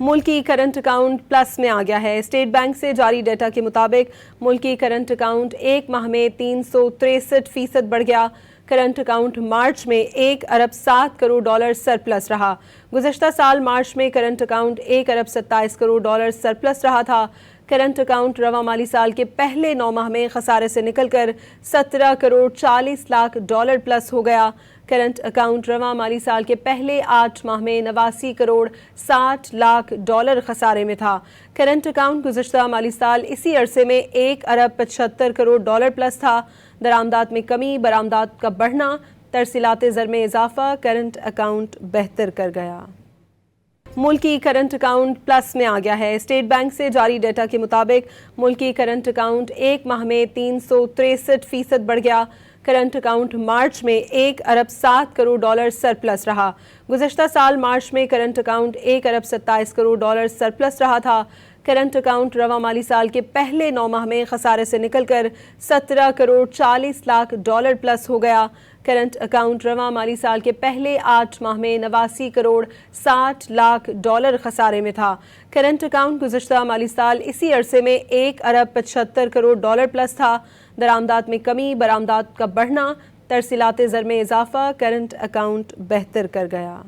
ملکی current account plus میں آ گیا ہے۔ اسٹیٹ بینک سے جاری ڈیٹا کے مطابق ملکی کرنٹ اکاؤنٹ ایک ماہ میں 363% بڑھ گیا۔ کرنٹ اکاؤنٹ مارچ میں 1 ارب 7 کروڑ ڈالر سرپلس رہا۔ گزشتہ سال مارچ میں کرنٹ اکاؤنٹ 1 ارب 27 کروڑ ڈالر سرپلس رہا تھا۔ کرنٹ اکاؤنٹ رواں مالی سال کے پہلے 9 ماہ میں خسارے سے نکل کر 17 کروڑ 40 لاکھ ڈالر پلس ہو گیا۔ کرنٹ اکاؤنٹ رواں مالی سال کے پہلے 8 ماہ میں 89 کروڑ 60 لاکھ ڈالر خسارے میں تھا۔ کرنٹ اکاؤنٹ گزشتہ مالی سال اسی عرصے میں 1 ارب 75 کروڑ ڈالر پلس تھا۔ درآمدات میں کمی، برآمدات کا بڑھنا، ترسیلات زر میں اضافہ کرنٹ اکاؤنٹ بہتر کر گیا۔ ملکی کرنٹ اکاؤنٹ پلس میں آ گیا ہے۔ اسٹیٹ بینک سے جاری ڈیٹا کے مطابق ملکی کرنٹ اکاؤنٹ ایک ماہ میں 363% بڑھ گیا۔ کرنٹ اکاؤنٹ مارچ میں 1 ارب 7 کروڑ ڈالر سرپلس رہا۔ گزشتہ سال مارچ میں کرنٹ اکاؤنٹ 1 ارب 27 کروڑ ڈالر سرپلس رہا تھا۔ کرنٹ اکاؤنٹ رواں مالی سال کے پہلے 9 ماہ میں خسارے سے نکل کر 17 کروڑ 40 لاکھ ڈالر پلس ہو گیا۔ کرنٹ اکاؤنٹ رواں مالی سال کے پہلے 8 ماہ میں 89 کروڑ 60 لاکھ ڈالر خسارے میں تھا۔ کرنٹ اکاؤنٹ گزشتہ مالی سال اسی عرصے میں 1 ارب 75 کروڑ ڈالر پلس تھا۔ درآمدات میں کمی، برآمدات کا بڑھنا، ترسیلات زر میں اضافہ کرنٹ اکاؤنٹ بہتر کر گیا۔